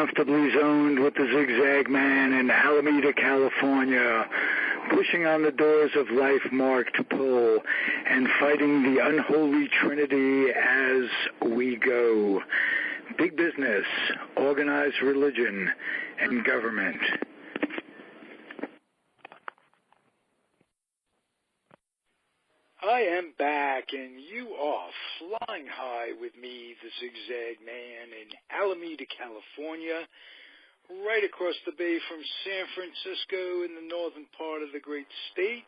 comfortably zoned with the Zigzag Man in Alameda, California, pushing on the doors of life marked pull and fighting the unholy trinity as we go. Big business, organized religion, and government. I am back, and you are flying high with me, the Zigzag Man, in Alameda, California, right across the bay from San Francisco in the northern part of the great state.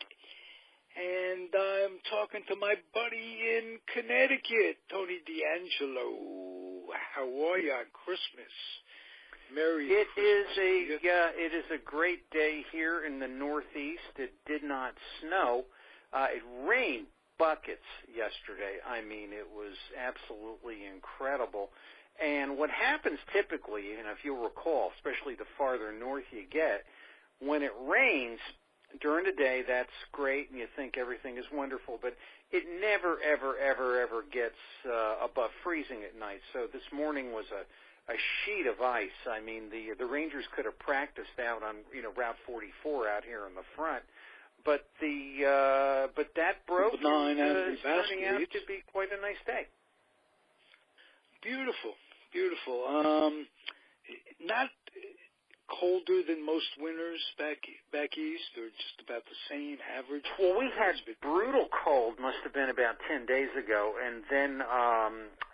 And I'm talking to my buddy in Connecticut, Tony D'Angelo. How are you on Christmas? Merry Christmas. It is a great day here in the Northeast. It did not snow. It rained buckets yesterday. I mean, it was absolutely incredible. And what happens typically, if you'll recall, especially the farther north you get, when it rains during the day, that's great, and you think everything is wonderful, but it never, ever, ever, ever gets above freezing at night. So this morning was a sheet of ice. I mean, the Rangers could have practiced out on Route 44 out here in the front. But that broke. It's turning out to be quite a nice day. Beautiful, beautiful. Not colder than most winters back east, or just about the same average. Well, we had brutal cold. Must have been about 10 days ago, and then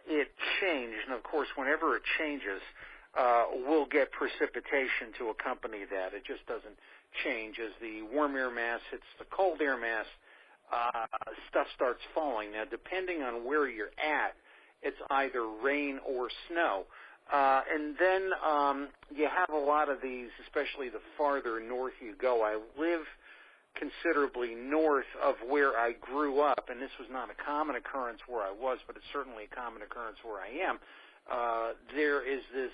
it changed. And of course, whenever it changes, we'll get precipitation to accompany that. It just doesn't change. As the warm air mass hits the cold air mass, stuff starts falling. Now, depending on where you're at, it's either rain or snow. And then you have a lot of these, especially the farther north you go. I live considerably north of where I grew up, and this was not a common occurrence where I was, but it's certainly a common occurrence where I am. There is this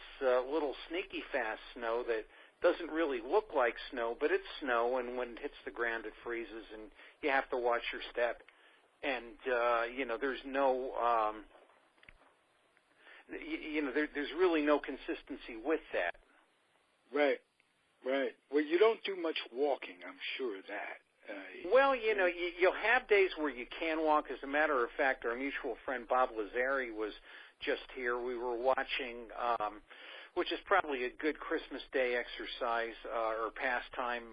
little sneaky fast snow that doesn't really look like snow, but it's snow, and when it hits the ground, it freezes, and you have to watch your step. And there's no, there's really no consistency with that. Right. Well, you don't do much walking, I'm sure of that. Well, you'll have days where you can walk. As a matter of fact, our mutual friend Bob Lazari was just here. We were watching, which is probably a good Christmas Day exercise or pastime,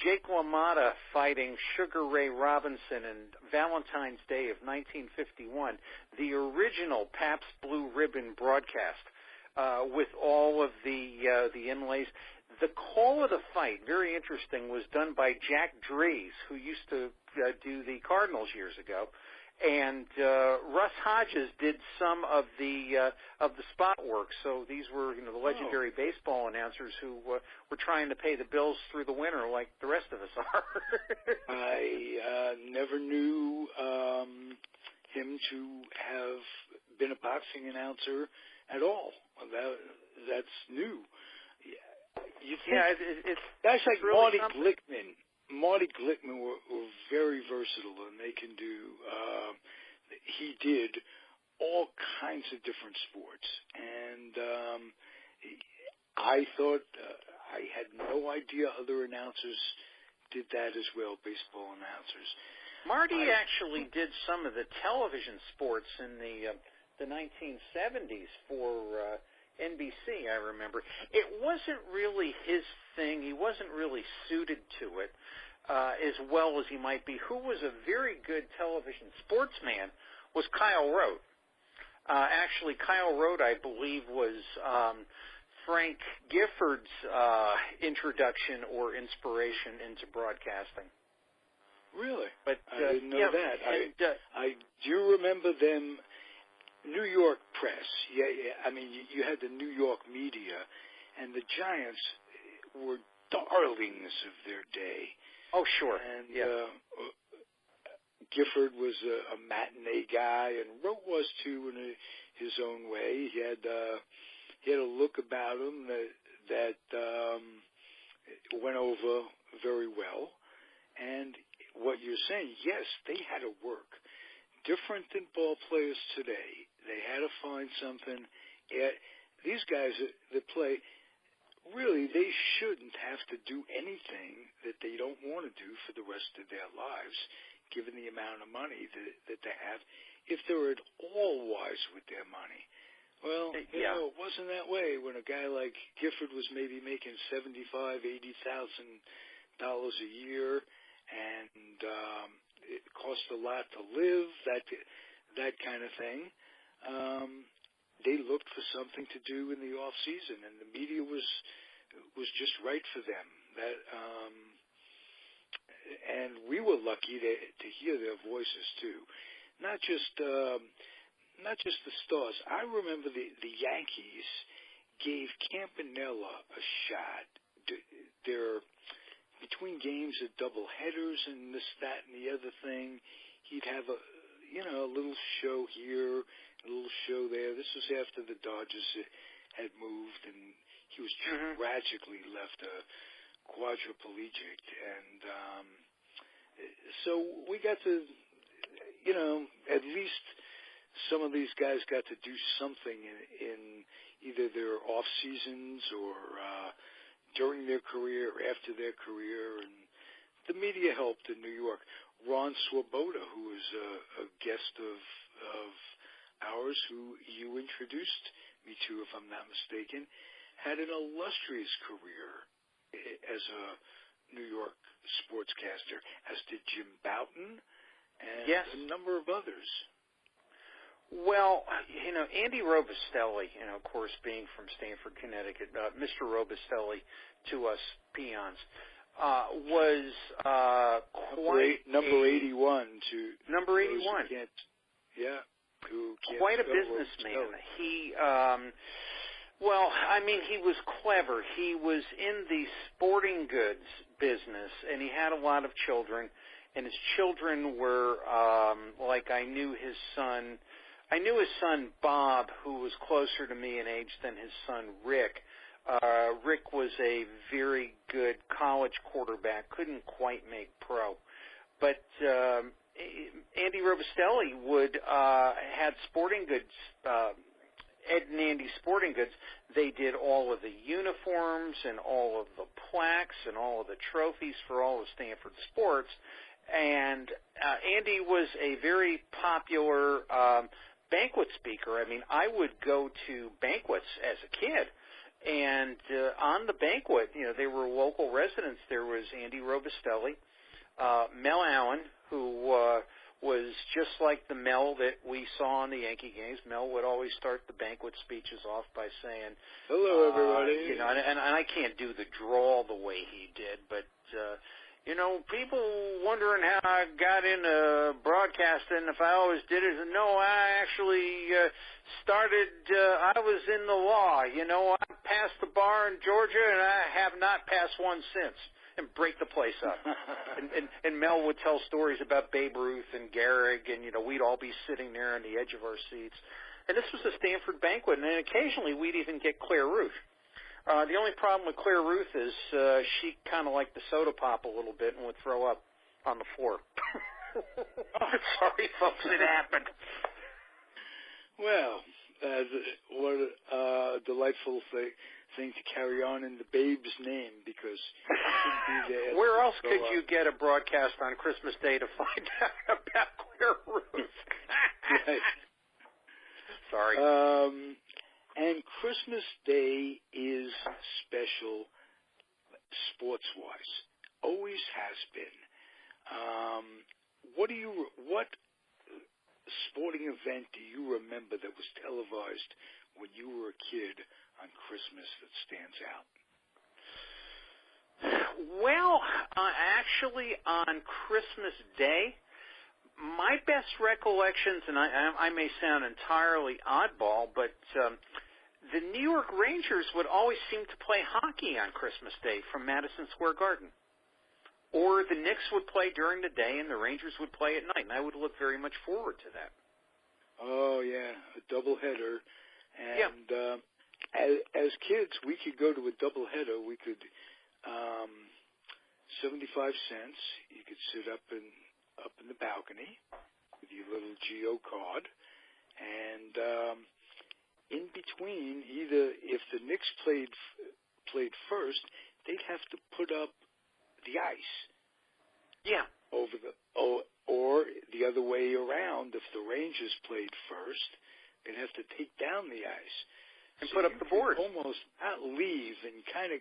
Jake LaMotta fighting Sugar Ray Robinson in Valentine's Day of 1951, the original Pabst Blue Ribbon broadcast with all of the inlays. The call of the fight, very interesting, was done by Jack Drees, who used to do the Cardinals years ago. And Russ Hodges did some of the spot work. So these were, the legendary baseball announcers who were trying to pay the bills through the winter, like the rest of us are. I never knew him to have been a boxing announcer at all. That's new. Guys like really Marty Glickman were very versatile, and they can do. He did all kinds of different sports, and I thought I had no idea other announcers did that as well. Baseball announcers. Marty actually did some of the television sports in the 1970s for NBC. I remember it wasn't really his thing. He wasn't really suited to it as well as he might be. Who was a very good television sportsman was Kyle Rote. Actually, Kyle Rote, I believe, was Frank Gifford's introduction or inspiration into broadcasting. Really? But I didn't know that. I do remember them. New York press. Yeah. I mean, you had the New York media, and the Giants were darlings of their day. Oh, sure. And Gifford was a matinee guy, and Rote was too in his own way. He had a look about him that went over very well. And what you're saying, yes, they had to work. Different than ball players today. They had to find something. These guys that play, really, they shouldn't have to do anything that they don't want to do for the rest of their lives, given the amount of money that they have, if they're at all wise with their money. Well, you know, it wasn't that way when a guy like Gifford was maybe making $75,000, $80,000 a year, and it cost a lot to live, that kind of thing. They looked for something to do in the off season, and the media was just right for them. And we were lucky to hear their voices too, not just the stars. I remember the Yankees gave Campanella a shot. They're between games of double headers and this, that, and the other thing. He'd have a little show here, a little show there. This was after the Dodgers had moved, and he was tragically left a quadriplegic. And so we got to, at least some of these guys got to do something in either their off seasons or during their career or after their career, and the media helped in New York. Ron Swoboda, who was a guest of ours, who you introduced me to, if I'm not mistaken, had an illustrious career as a New York sportscaster, as did Jim Bouton and a number of others. Well, Andy Robustelli, of course, being from Stamford, Connecticut, Mr. Robustelli to us peons, was number 81 to number 81. Quite a businessman. He, he was clever. He was in the sporting goods business, and he had a lot of children. And his children were I knew his son. I knew his son Bob, who was closer to me in age than his son Rick. Rick was a very good college quarterback, couldn't quite make pro. But Andy Robustelli had sporting goods, Ed and Andy Sporting Goods. They did all of the uniforms and all of the plaques and all of the trophies for all of Stanford sports. And Andy was a very popular banquet speaker. I mean, I would go to banquets as a kid, and on the banquet, they were local residents. There was Andy Robustelli, Mel Allen, who was just like the Mel that we saw in the Yankee games. Mel would always start the banquet speeches off by saying, "Hello, everybody." And I can't do the drawl the way he did, but people wondering how I got into broadcasting, if I always did it. No, I actually started, I was in the law. I passed the bar in Georgia, and I have not passed one since, and break the place up. and Mel would tell stories about Babe Ruth and Gehrig, and, we'd all be sitting there on the edge of our seats. And this was a Stanford banquet, and then occasionally we'd even get Claire Ruth. The only problem with Claire Ruth is she kind of liked the soda pop a little bit and would throw up on the floor. Sorry, folks, it happened. Well, what a delightful thing to carry on in the babe's name, because he shouldn't be there. Where else could you get a broadcast on Christmas Day to find out about Claire Ruth? Right. Sorry. And Christmas Day is special sports-wise. Always has been. What sporting event do you remember that was televised when you were a kid on Christmas that stands out? Well, actually, on Christmas Day, my best recollections, and I may sound entirely oddball, but the New York Rangers would always seem to play hockey on Christmas Day from Madison Square Garden. Or the Knicks would play during the day and the Rangers would play at night, and I would look very much forward to that. Oh, yeah, a doubleheader. And as kids, we could go to a doubleheader. We could, 75 cents, you could sit up in the balcony with your little Geo card, and in between, either if the Knicks played played first, they'd have to put up the ice. Yeah. Or the other way around, if the Rangers played first, they'd have to take down the ice. And put up the board. Almost not leave and kind of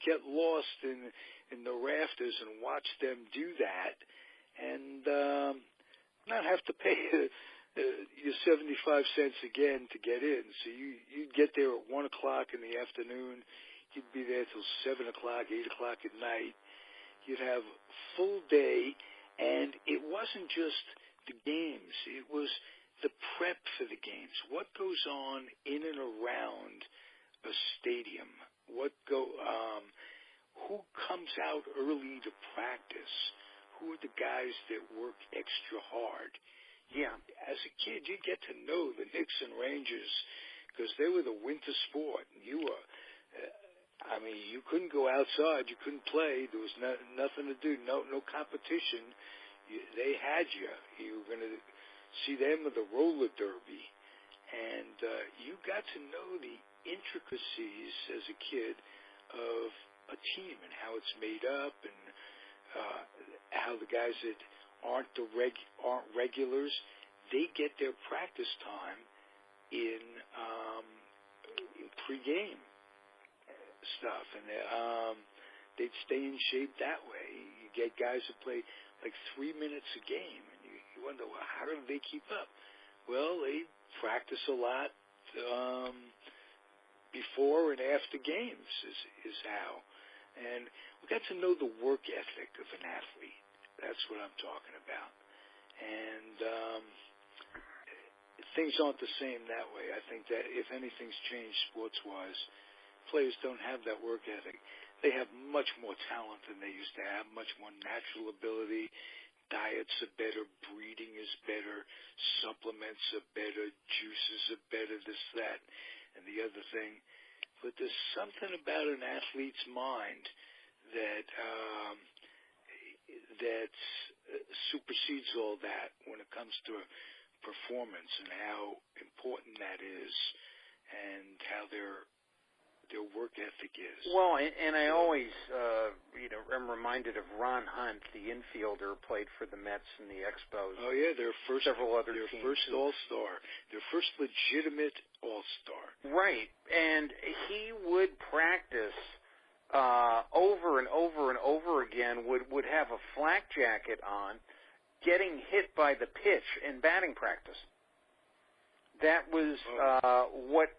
get lost in the rafters and watch them do that, and not have to pay your 75 cents again to get in. So you'd get there at 1 o'clock in the afternoon. You'd be there till 7 o'clock, 8 o'clock at night. You'd have full day, and it wasn't just the games. It was the prep for the games. What goes on in and around a stadium? Who comes out early to practice? Who are the guys that work extra hard? Yeah. As a kid, you get to know the Knicks and Rangers because they were the winter sport. You were, you couldn't go outside. You couldn't play. There was nothing to do. No competition. They had you. You were going to see them at the roller derby, and you got to know the intricacies as a kid of a team and how it's made up, and how the guys that aren't regulars, they get their practice time in pregame stuff, and they'd stay in shape that way. You get guys who play like 3 minutes a game, and you wonder, well, how do they keep up? Well, they practice a lot before and after games is how. And we got to know the work ethic of an athlete. That's what I'm talking about. And things aren't the same that way. I think that if anything's changed sports-wise, players don't have that work ethic. They have much more talent than they used to have, much more natural ability. Diets are better, breeding is better, supplements are better, juices are better, this, that, and the other thing. But there's something about an athlete's mind that supersedes all that when it comes to performance and how important that is and how their work ethic is. Well, and I always, am reminded of Ron Hunt, the infielder, played for the Mets and the Expos. Oh yeah, their teams. First All-Star, their first legitimate All-Star. Right, and he would practice over and over and over again. Would have a flak jacket on, getting hit by the pitch in batting practice. That was what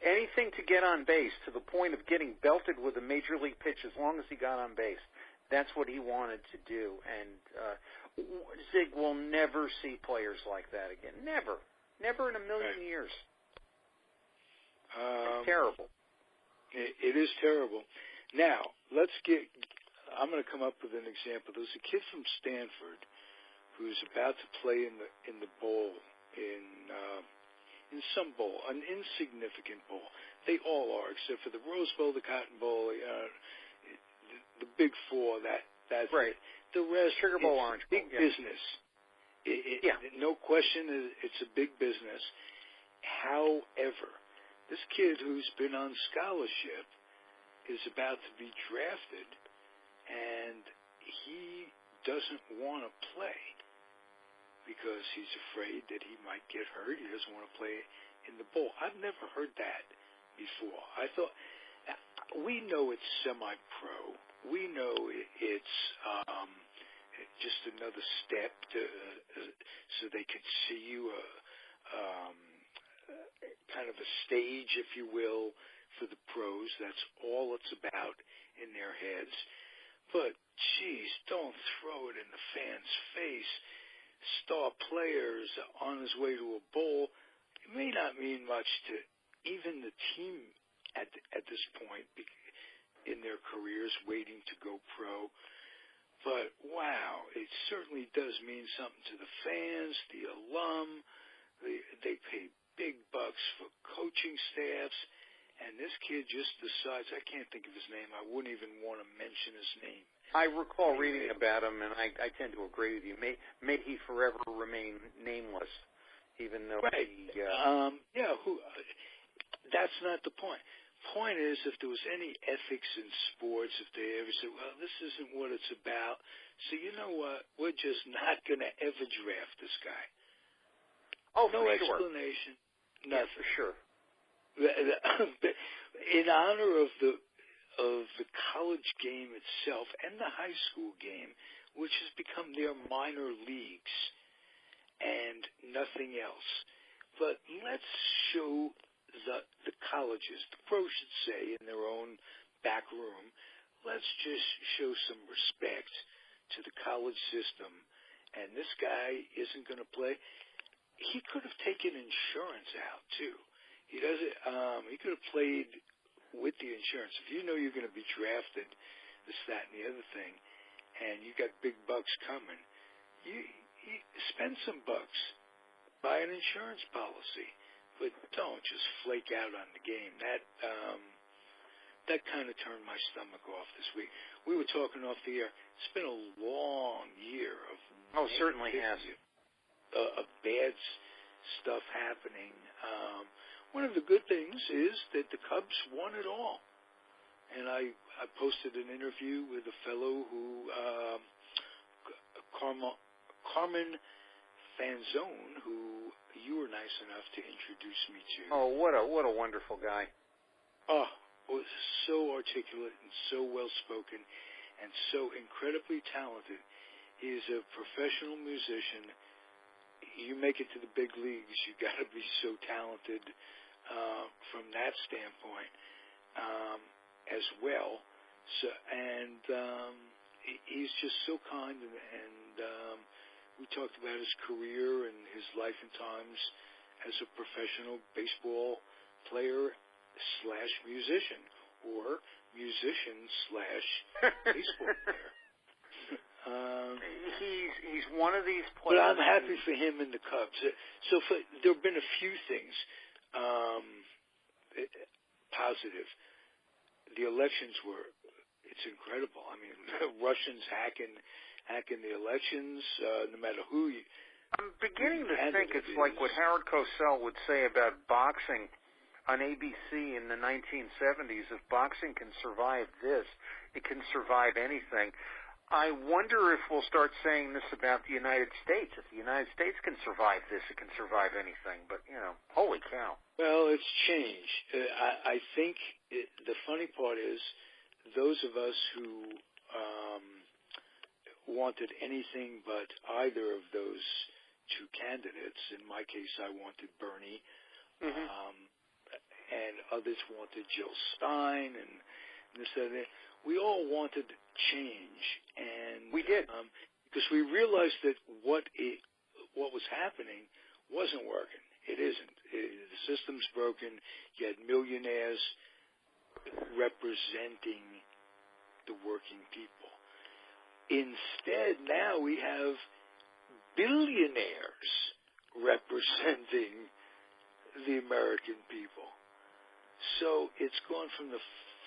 anything to get on base, to the point of getting belted with a major league pitch as long as he got on base. That's what he wanted to do. And Zig will never see players like that again. Never in a million years. It's terrible. It is terrible. Now, I'm going to come up with an example. There's a kid from Stanford who's about to play in the bowl, in some bowl, an insignificant bowl. They all are, except for the Rose Bowl, the Cotton Bowl, the Big Four. That's right. The rest, Sugar Bowl, Orange Bowl, big business. No question, it's a big business. However, this kid who's been on scholarship is about to be drafted, and he doesn't want to play because he's afraid that he might get hurt. He doesn't want to play in the bowl. I've never heard that before. I thought, we know it's semi-pro. We know it's just another step so they could see you, kind of a stage, if you will, for the pros. That's all it's about in their heads. But, geez, don't throw it in the fan's face. Star players on his way to a bowl, it may not mean much to even the team at this point in their careers waiting to go pro. But, wow, it certainly does mean something to the fans, the alum. They pay big bucks for coaching staffs, and this kid just decides, I can't think of his name, I wouldn't even want to mention his name. I recall reading about him, and I tend to agree with you. May he forever remain nameless, even though right. he... that's not the point. point is, if there was any ethics in sports, if they ever said, well, this isn't what it's about, so you know what, we're just not going to ever draft this guy. Oh, no for explanation, sure. nothing. Yeah, for sure. In honor of the college game itself and the high school game, which has become their minor leagues and nothing else. But let's show the colleges, the pros should say, in their own back room, let's just show some respect to the college system. And this guy isn't going to play. He could have taken insurance out too. He doesn't. He could have played with the insurance. If you know you're going to be drafted, this, that, and the other thing, and you got big bucks coming, you spend some bucks, buy an insurance policy, but don't just flake out on the game. That kind of turned my stomach off this week. We were talking off the air. It's been a long year of certainly has of bad stuff happening. One of the good things is that the Cubs won it all. And I posted an interview with a fellow who, Carmen Fanzone, who you were nice enough to introduce me to. Oh, what a wonderful guy. Oh, was so articulate and so well-spoken and so incredibly talented. He is a professional musician. You make it to the big leagues, you got to be so talented from that standpoint as well. So, and he's just so kind, and we talked about his career and his life and times as a professional baseball player / musician, or musician / baseball player. He's one of these players. But I'm happy for him and the Cubs. So there have been a few things positive. The elections it's incredible. I mean, Russians hacking the elections, no matter who you... I'm beginning to think it's like what Howard Cosell would say about boxing on ABC in the 1970s. If boxing can survive this, it can survive anything. I wonder if we'll start saying this about the United States. If the United States can survive this, it can survive anything. But, holy cow. Well, it's changed. I think the funny part is those of us who wanted anything but either of those two candidates, in my case I wanted Bernie, and others wanted Jill Stein, and this and that. We all wanted change, and we did, because we realized that what was happening wasn't working. It isn't. The system's broken. You had millionaires representing the working people. Instead, now we have billionaires representing the American people. So it's gone from the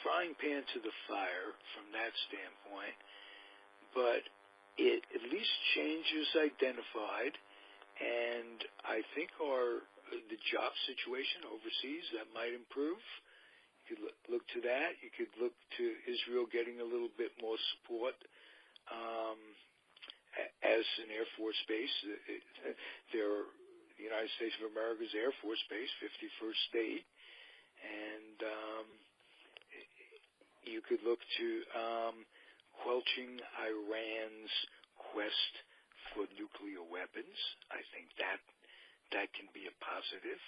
frying pan to the fire from that standpoint, but it at least change is identified, and I think the job situation overseas, that might improve. You could look to that. You could look to Israel getting a little bit more support as an Air Force base. The United States of America's Air Force base, 51st state, and you could look to quelching Iran's quest for nuclear weapons. I think that can be a positive.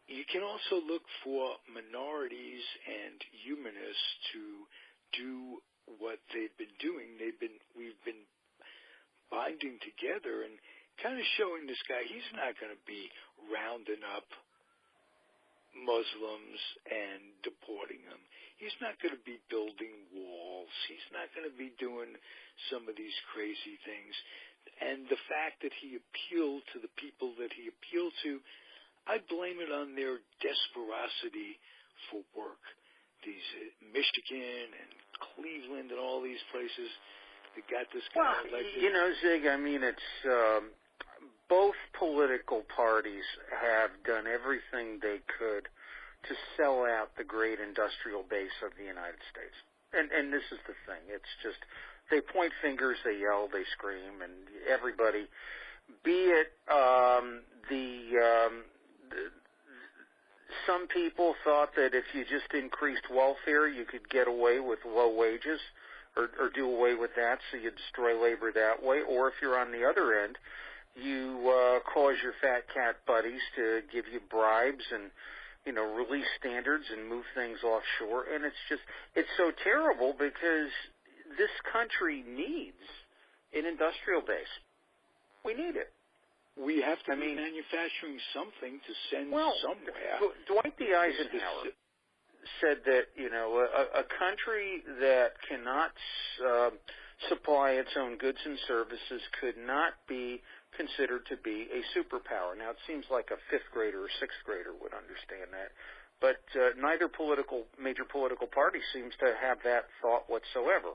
You can also look for minorities and humanists to do what they've been doing. We've been binding together and kind of showing this guy he's not going to be rounding up Muslims and deporting them. He's not going to be building walls. He's not going to be doing some of these crazy things. And the fact that he appealed to the people that he appealed to, I blame it on their desperosity for work. These Michigan and Cleveland and all these places that got this guy elected. Zig, I mean, it's both political parties have done everything they could to sell out the great industrial base of the United States. And this is the thing. It's just they point fingers, they yell, they scream, and everybody, be it some people thought that if you just increased welfare, you could get away with low wages or do away with that, so you destroy labor that way. Or if you're on the other end, you cause your fat cat buddies to give you bribes and, you know, release standards and move things offshore. And it's so terrible because this country needs an industrial base. We need it. We have to be manufacturing something to send somewhere. Dwight D. Eisenhower said that, you know, a country that cannot supply its own goods and services could not be considered to be a superpower. Now, it seems like a fifth grader or sixth grader would understand that, but neither major political party seems to have that thought whatsoever.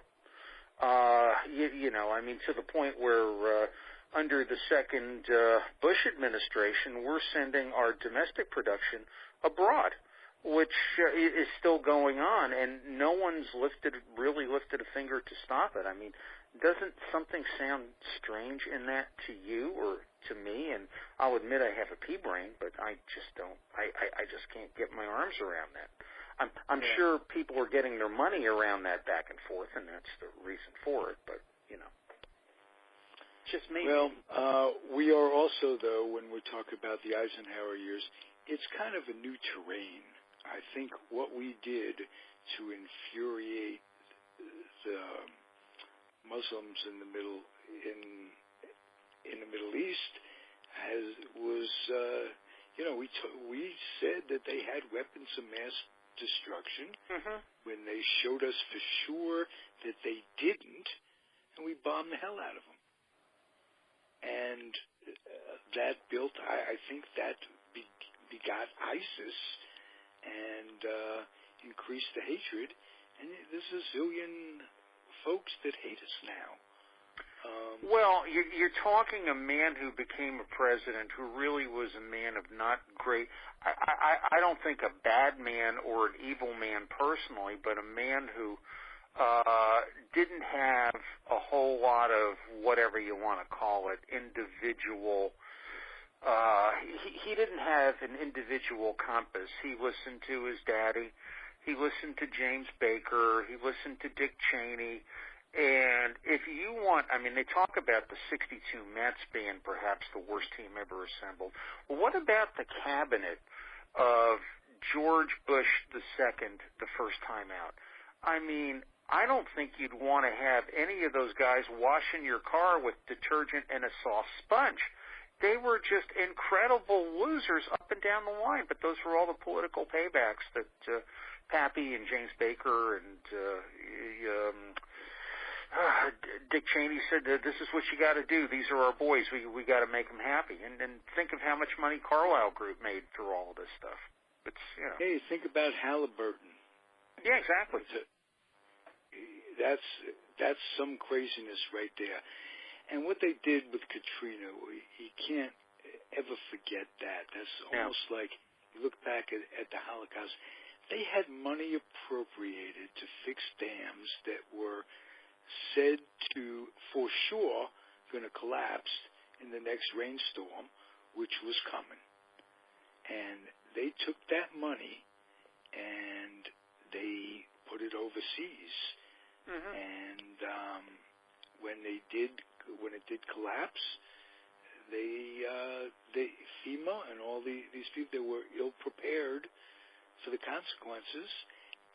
You know, I mean, to the point where under the second Bush administration, we're sending our domestic production abroad, which is still going on, and no one's really lifted a finger to stop it. I mean, doesn't something sound strange in that to you or to me? And I'll admit I have a pea brain, but I just don't. I just can't get my arms around that. I'm sure people are getting their money around that back and forth, and that's the reason for it. But you know, just me. Well, we are also, though, when we talk about the Eisenhower years, it's kind of a new terrain. I think what we did to infuriate the Muslims in the Middle East was you know, we said that they had weapons of mass destruction when they showed us for sure that they didn't, and we bombed the hell out of them. And that built, I think that begot ISIS and increased the hatred. And there's a zillion folks that hate us now. Well, you're talking a man who became a president who really was a man of not great, I don't think a bad man or an evil man personally, but a man who didn't have a whole lot of whatever you want to call it, individual. He didn't have an individual compass. He listened to his daddy. He listened to James Baker. He listened to Dick Cheney. And if you want, I mean, they talk about the 62 Mets being perhaps the worst team ever assembled. Well, what about the cabinet of George Bush II the first time out? I mean, I don't think you'd want to have any of those guys washing your car with detergent and a soft sponge. They were just incredible losers up and down the line, but those were all the political paybacks that Pappy and James Baker and Dick Cheney said, this is what you got to do. These are our boys. We got to make them happy. And think of how much money Carlyle Group made through all of this stuff. It's, you know. Hey, think about Halliburton. Yeah, exactly. That's some craziness right there. And what they did with Katrina, you can't ever forget that. That's almost like you look back at the Holocaust. They had money appropriated to fix dams that were said to, for sure, going to collapse in the next rainstorm, which was coming. And they took that money and they put it overseas. And when it did collapse, they FEMA and all these people, they were ill prepared for the consequences.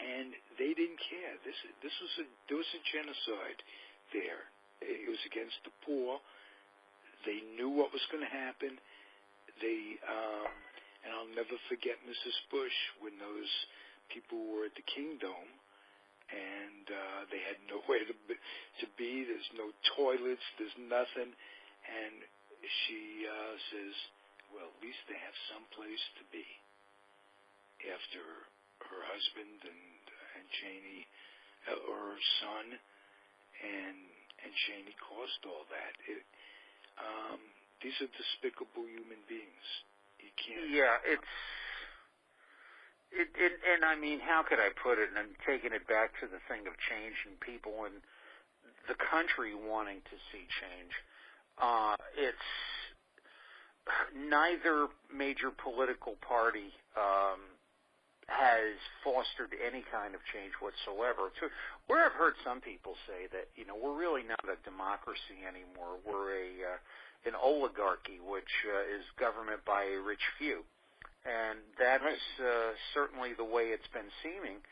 And they didn't care. There was a genocide there. It was against the poor. They knew what was going to happen. And I'll never forget Mrs. Bush when those people were at the Kingdom, and they had nowhere to be. There's no toilets. There's nothing. And she says, "Well, at least they have some place to be." After her husband and Cheney, or her son, and Cheney caused all that. These are despicable human beings. You can't. Yeah, and I mean, how could I put it? And I'm taking it back to the thing of change and people in the country wanting to see change. It's neither major political party has fostered any kind of change whatsoever. So where I've heard some people say that, we're really not a democracy anymore. We're an oligarchy, which is government by a rich few. And that's certainly the way it's been seeming,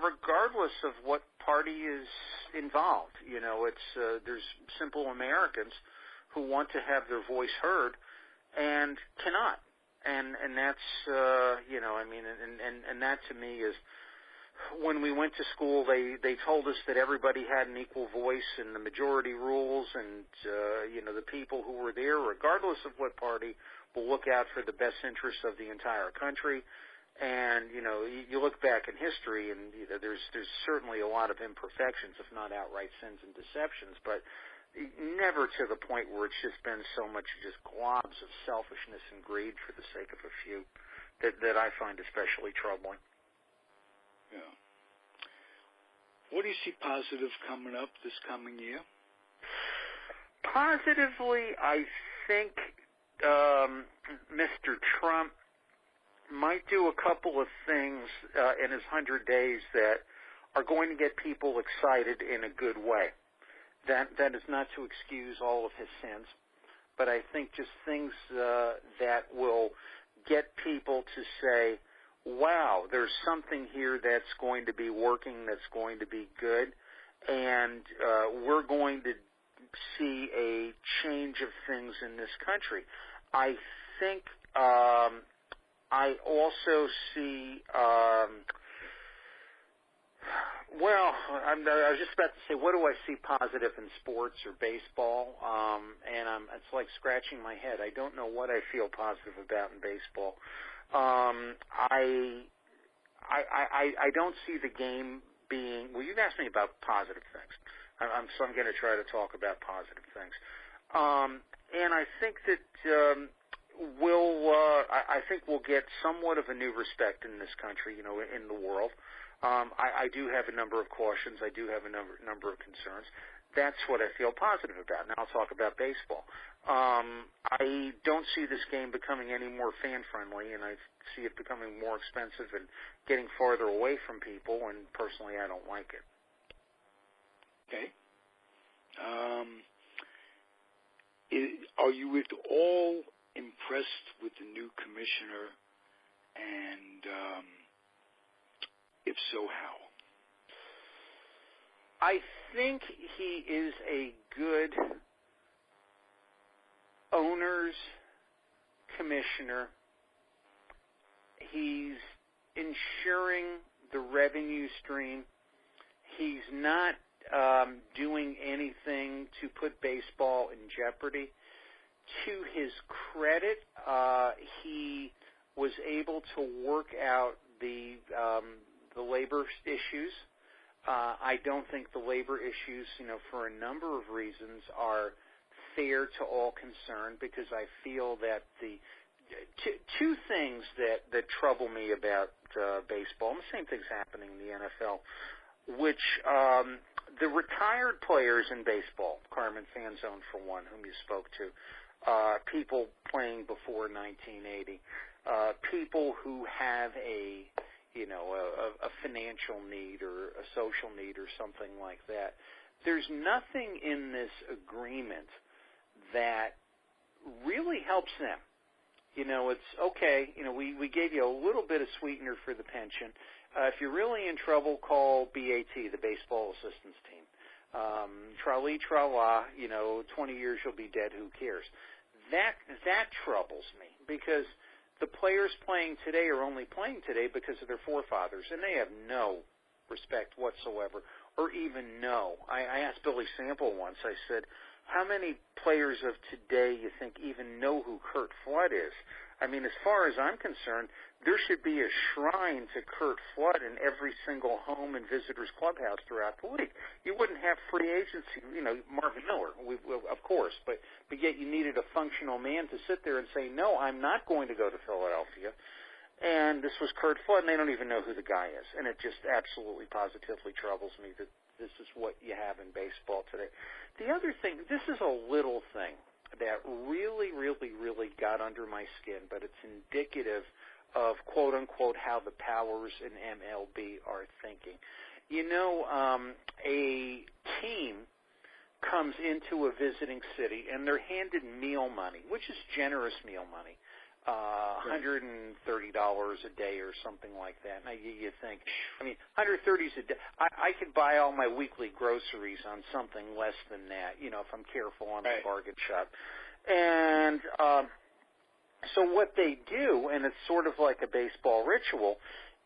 regardless of what party is involved. There's simple Americans who want to have their voice heard and cannot. And that's, and that to me is, when we went to school, they told us that everybody had an equal voice and the majority rules, and, the people who were there, regardless of what party, will look out for the best interests of the entire country. And, you look back in history, and there's certainly a lot of imperfections, if not outright sins and deceptions, but never to the point where it's just been so much just globs of selfishness and greed for the sake of a few that I find especially troubling. Yeah. What do you see positive coming up this coming year? Positively, I think Mr. Trump might do a couple of things in his 100 days that are going to get people excited in a good way. That is not to excuse all of his sins, but I think just things that will get people to say, wow, there's something here that's going to be working, that's going to be good, and we're going to see a change of things in this country. I think I also see I was just about to say, what do I see positive in sports or baseball? And it's like scratching my head. I don't know what I feel positive about in baseball. I don't see the game being. Well, you've asked me about positive things, so I'm going to try to talk about positive things. And I think that I think we'll get somewhat of a new respect in this country, in the world. I do have a number of cautions. I do have a number of concerns. That's what I feel positive about. Now I'll talk about baseball. I don't see this game becoming any more fan-friendly, and I see it becoming more expensive and getting farther away from people, and personally I don't like it. Okay. Are you at all impressed with the new commissioner, and if so, how? I think he is a good owner's commissioner. He's ensuring the revenue stream. He's not doing anything to put baseball in jeopardy. To his credit, he was able to work out the labor issues. I don't think the labor issues, for a number of reasons, are fair to all concerned, because I feel that the two things that trouble me about baseball, and the same thing's happening in the NFL, which the retired players in baseball, Carmen Fanzone for one, whom you spoke to, people playing before 1980, people who have a financial need or a social need or something like that. There's nothing in this agreement that really helps them. It's okay. We gave you a little bit of sweetener for the pension. If you're really in trouble, call BAT, the Baseball Assistance Team. Tra-lee, tra-la, 20 years you'll be dead, who cares? That troubles me, because the players playing today are only playing today because of their forefathers, and they have no respect whatsoever, or even know. I asked Billy Sample once, I said, how many players of today you think even know who Curt Flood is? I mean, as far as I'm concerned, there should be a shrine to Curt Flood in every single home and visitors clubhouse throughout the league. You wouldn't have free agency, Marvin Miller, of course, but yet you needed a functional man to sit there and say, no, I'm not going to go to Philadelphia. And this was Curt Flood, and they don't even know who the guy is. And it just absolutely, positively troubles me that this is what you have in baseball today. The other thing, this is a little thing that really, really, really got under my skin, but it's indicative of, quote-unquote, how the powers in MLB are thinking. A team comes into a visiting city, and they're handed meal money, which is generous meal money. $130 a day or something like that. Now you think, $130 a day. I could buy all my weekly groceries on something less than that, if I'm careful on the bargain shop. And so what they do, and it's sort of like a baseball ritual,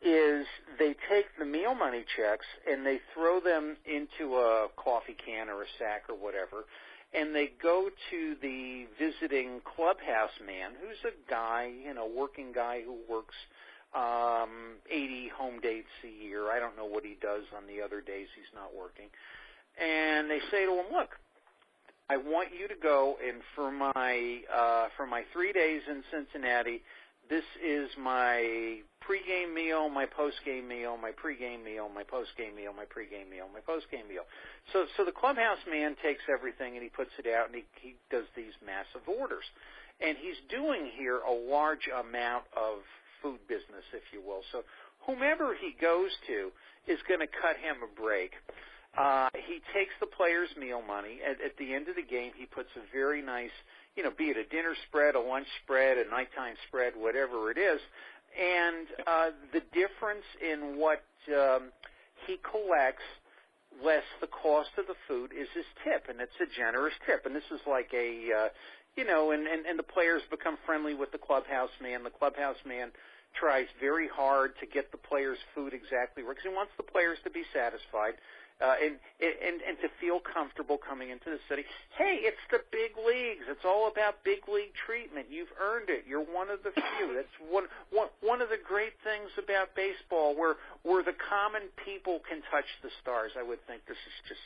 is they take the meal money checks and they throw them into a coffee can or a sack or whatever, and they go to the visiting clubhouse man, who's a guy, working guy who works 80 home dates a year. I don't know what he does on the other days he's not working. And they say to him, look, I want you to go, and for my 3 days in Cincinnati, this is my pregame meal, my postgame meal, my pregame meal, my postgame meal, my pregame meal, my postgame meal. So the clubhouse man takes everything and he puts it out, and he does these massive orders. And he's doing here a large amount of food business, if you will. So whomever he goes to is going to cut him a break. He takes the players' meal money. At the end of the game, he puts a very nice, be it a dinner spread, a lunch spread, a nighttime spread, whatever it is. And the difference in what he collects, less the cost of the food, is his tip, and it's a generous tip. And this is like and the players become friendly with the clubhouse man. The clubhouse man tries very hard to get the players' food exactly right, because he wants the players to be satisfied. And to feel comfortable coming into the city. Hey, it's the big leagues. It's all about big league treatment. You've earned it. You're one of the few. That's one of the great things about baseball, where the common people can touch the stars. I would think this is just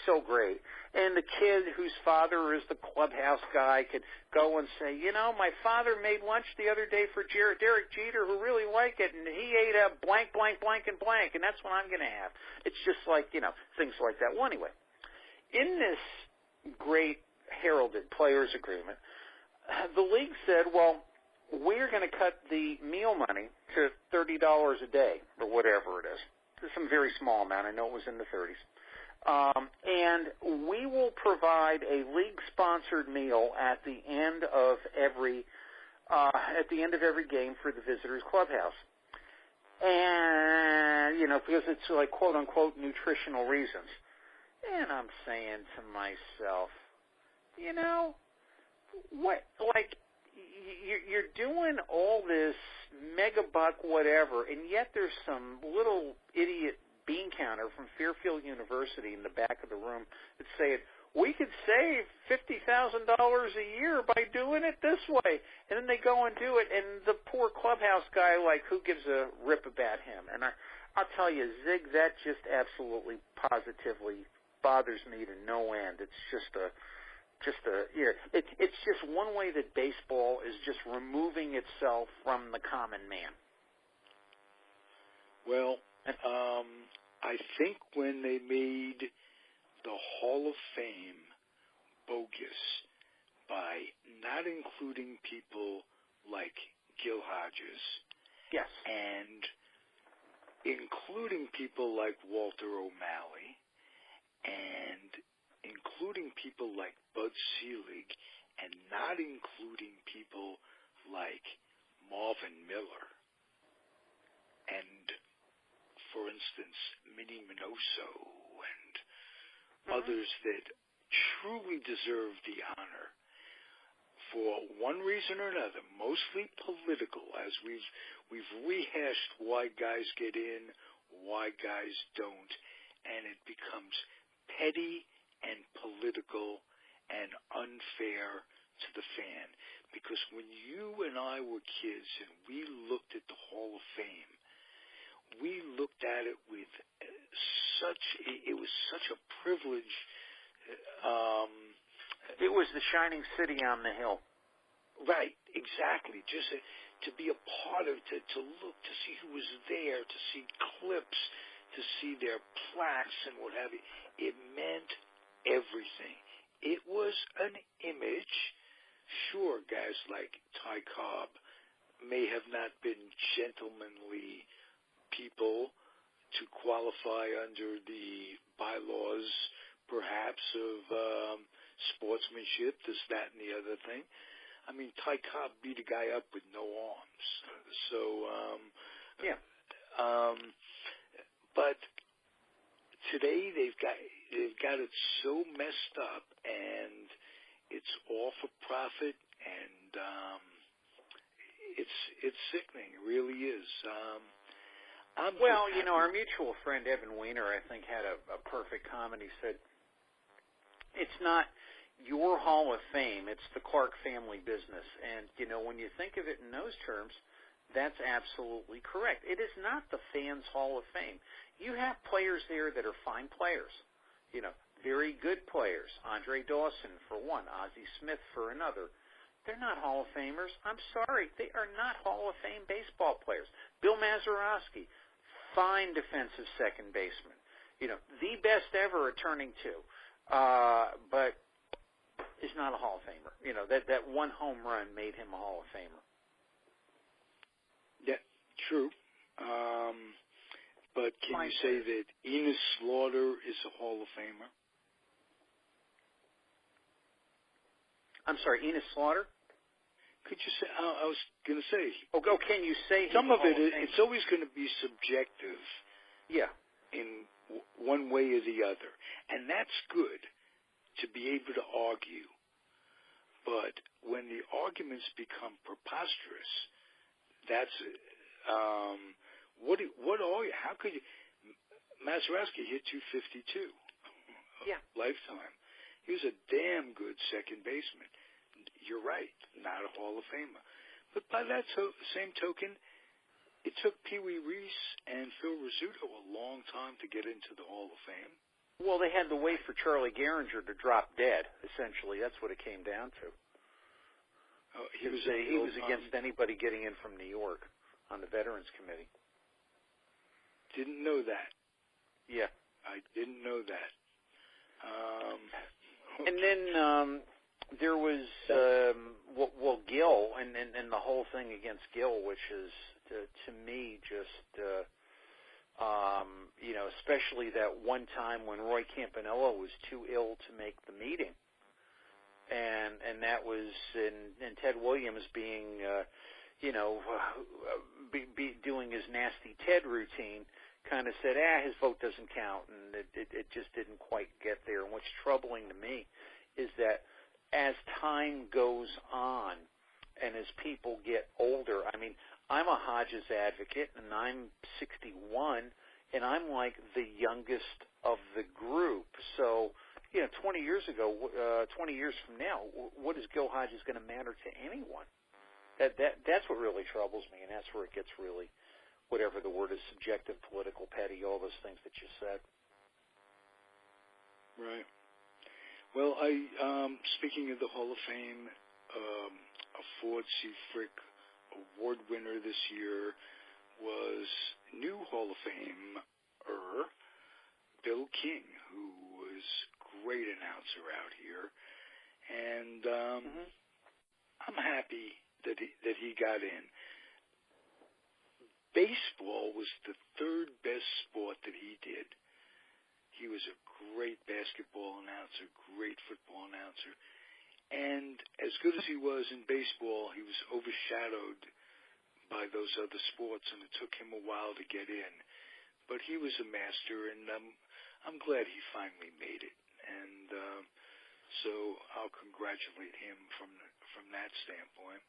so great. And the kid whose father is the clubhouse guy could go and say, my father made lunch the other day for Derek Jeter, who really liked it, and he ate a blank, blank, blank, and blank, and that's what I'm going to have. It's just like, things like that. Well, anyway, in this great heralded players agreement, the league said, well, we're going to cut the meal money to $30 a day, or whatever it is. It's some very small amount. I know it was in the 30s. And we will provide a league-sponsored meal at the end of every game for the visitors' clubhouse. And because it's like quote-unquote nutritional reasons. And I'm saying to myself, what? Like you're doing all this mega buck whatever, and yet there's some little idiot bean counter from Fairfield University in the back of the room that's saying, we could save $50,000 a year by doing it this way. And then they go and do it, and the poor clubhouse guy, who gives a rip about him? And I'll tell you, Zig, that just absolutely positively bothers me to no end. It's just it's just one way that baseball is just removing itself from the common man. Well, I think when they made the Hall of Fame bogus by not including people like Gil Hodges, yes, and including people like Walter O'Malley, and including people like Bud Selig, and not including people like Marvin Miller, and, for instance, Minnie Minoso and others that truly deserve the honor, for one reason or another, mostly political, as we've rehashed why guys get in, why guys don't, and it becomes petty and political and unfair to the fan. Because when you and I were kids and we looked at the Hall of Fame, we looked at it with it was such a privilege. It was the shining city on the hill. Right, exactly. Just to be a part of it, to look, to see who was there, to see clips, to see their plaques and what have you. It meant everything. It was an image. Sure, guys like Tyko may have not been gentlemanly people to qualify under the bylaws, perhaps, of sportsmanship, this, that, and the other thing. I mean, Tyko beat a guy up with no arms. So, yeah. But today they've got it so messed up, and it's all for profit, and it's sickening. It really is. Well, you know, our mutual friend Evan Weiner, I think, had a perfect comment. He said, "It's not your Hall of Fame; it's the Clark family business." And you know, when you think of it in those terms, that's absolutely correct. It is not the fans' Hall of Fame. You have players there that are fine players. You know, very good players. Andre Dawson for one, Ozzie Smith for another. They're not Hall of Famers. I'm sorry. They are not Hall of Fame baseball players. Bill Mazeroski, fine defensive second baseman. You know, the best ever at turning two. But is not a Hall of Famer. You know, that one home run made him a Hall of Famer. Yeah, true. But can you say that Enos Slaughter is a Hall of Famer? I'm sorry, Enos Slaughter? Could you say? I was going to say. Oh, can you say some of it? It's always going to be subjective. Yeah. In one way or the other, and that's good to be able to argue. But when the arguments become preposterous, that's what are you? How could you? Mazeroski hit 252. Yeah. Lifetime. He was a damn good second baseman. You're right, not a Hall of Famer. But by that same token, it took Pee Wee Reese and Phil Rizzuto a long time to get into the Hall of Fame. Well, they had to wait for Charlie Gehringer to drop dead, essentially. That's what it came down to. He was against anybody getting in from New York on the Veterans Committee. Didn't know that. Yeah. I didn't know that. Okay. And then there was, Gill, and the whole thing against Gill, which is, to me, just, you know, especially that one time when Roy Campanella was too ill to make the meeting. And that was, and Ted Williams being, you know, doing his nasty Ted routine, kind of said, his vote doesn't count, and it just didn't quite get there. And what's troubling to me is that as time goes on and as people get older, I mean, I'm a Hodges advocate, and I'm 61, and I'm like the youngest of the group. So, you know, 20 years ago, 20 years from now, what is Gil Hodges going to matter to anyone? That's what really troubles me, and that's where it gets really, whatever the word is, subjective, political, petty, all those things that you said. Right. Well, speaking of the Hall of Fame, a Ford C. Frick award winner this year was new Hall of Famer Bill King, who was a great announcer out here, and I'm happy that he got in. Baseball was the third best sport that he did. He was a great basketball announcer, great football announcer. And as good as he was in baseball, he was overshadowed by those other sports, and it took him a while to get in. But he was a master, and I'm glad he finally made it. And so I'll congratulate him from that standpoint.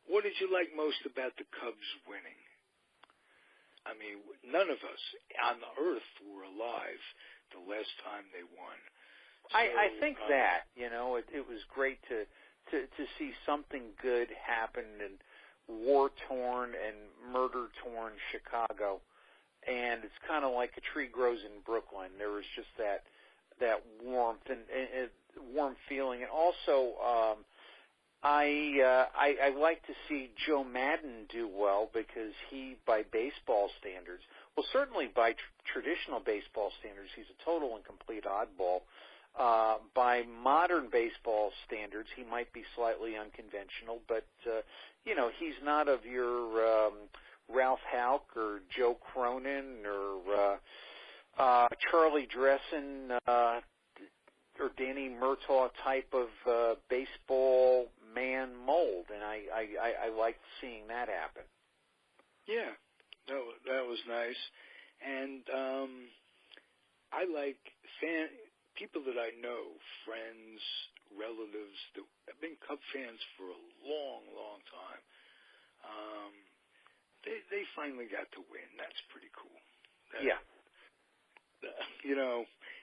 What did you like most about the Cubs winning? I mean, none of us on the earth were alive the last time they won. So, I think that, you know, it was great to to see something good happen in war-torn and murder-torn Chicago. And it's kind of like a tree grows in Brooklyn. There was just that warmth and warm feeling. And also, I like to see Joe Madden do well because he, by baseball standards, well, certainly by traditional baseball standards, he's a total and complete oddball. By modern baseball standards, he might be slightly unconventional, but, he's not of your Ralph Houck or Joe Cronin or Charlie Dressen or Danny Murtaugh type of baseball man mold, and I like seeing that happen. Yeah, that was nice. And I like people that I know, friends, relatives that have been Cub fans for a long, long time. They finally got to win. That's pretty cool.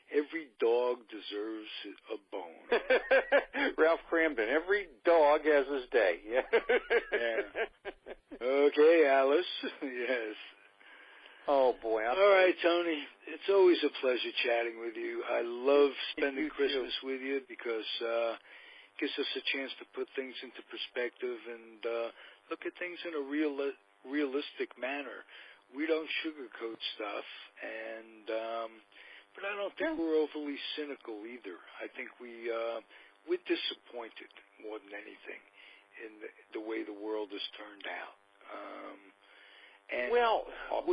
Every dog deserves a bone. Ralph Cramden, every dog has his day. Yeah. Okay, Alice. Yes. Oh, boy. All right, Tony. It's always a pleasure chatting with you. I love spending Christmas with you because it gives us a chance to put things into perspective and look at things in a realistic manner. We don't sugarcoat stuff, but I don't think we're overly cynical either. I think we're disappointed more than anything in the way the world has turned out. And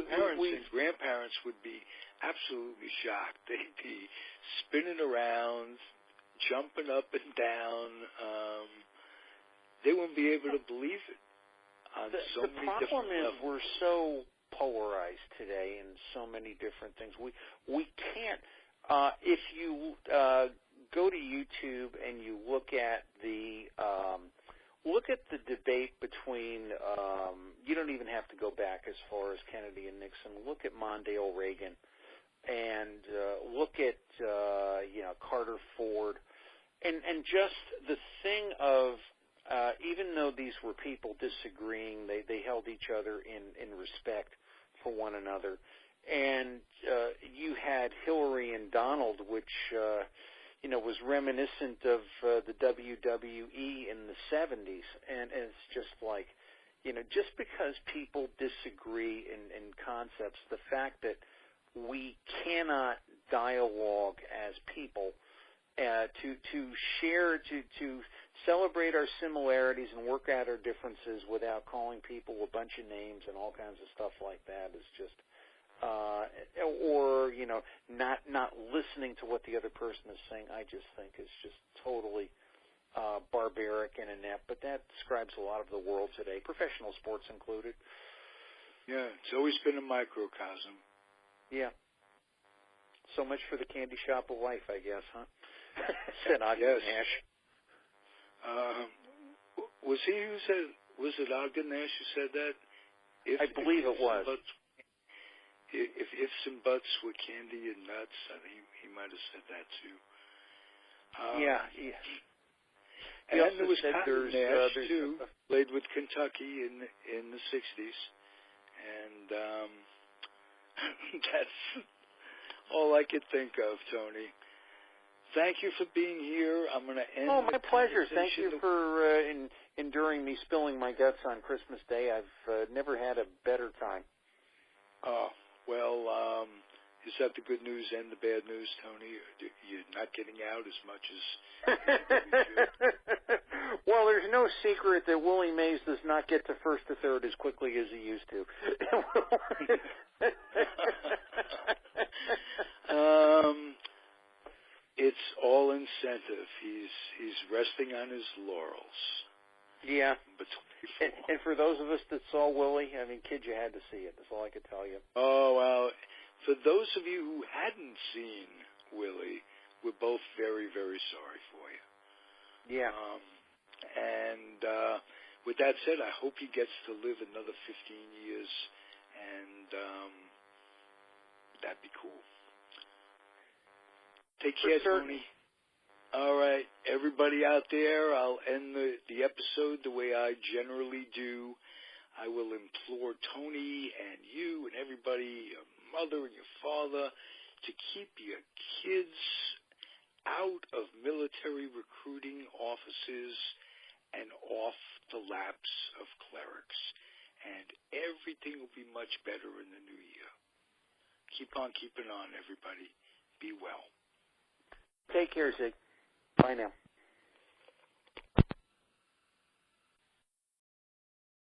parents and grandparents would be absolutely shocked. They'd be spinning around, jumping up and down. They wouldn't be able to believe it. The problem is we're so polarized today in so many different things. We can't. If you go to YouTube and you look at the debate between. You don't even have to go back as far as Kennedy and Nixon. Look at Mondale Reagan, and look at Carter Ford, and just the thing of. Even though these were people disagreeing, they held each other in respect for one another. And you had Hillary and Donald, which was reminiscent of the WWE in the 70s. And it's just like, just because people disagree in concepts, the fact that we cannot dialogue as people to share, to celebrate our similarities and work out our differences without calling people a bunch of names and all kinds of stuff like that is just, not listening to what the other person is saying. I just think is just totally barbaric and inept. But that describes a lot of the world today, professional sports included. Yeah, it's always been a microcosm. Yeah. So much for the candy shop of life, I guess, huh? Said Ogden Nash. Was it Ogden Nash who said that? I believe it was. If ifs and buts were candy and nuts, I think he might have said that too. Yeah. And then there was Cotton Nash too, played with Kentucky in the 60s, and that's all I could think of, Tony. Thank you for being here. I'm going to end. Oh, my pleasure. Thank you for enduring me spilling my guts on Christmas Day. I've never had a better time. Well, is that the good news and the bad news, Tony? You're not getting out as much as... Well, there's no secret that Willie Mays does not get to first to third as quickly as he used to. It's all incentive. He's resting on his laurels. Yeah. And for those of us that saw Willie, I mean, kid, you had to see it. That's all I could tell you. Oh, well, for those of you who hadn't seen Willie, we're both very, very sorry for you. Yeah. And with that said, I hope he gets to live another 15 years, and that'd be cool. Take care, Tony. All right, everybody out there, I'll end the episode the way I generally do. I will implore Tony and you and everybody, your mother and your father, to keep your kids out of military recruiting offices and off the laps of clerics. And everything will be much better in the new year. Keep on keeping on, everybody. Be well. Take care, Zig. Bye now.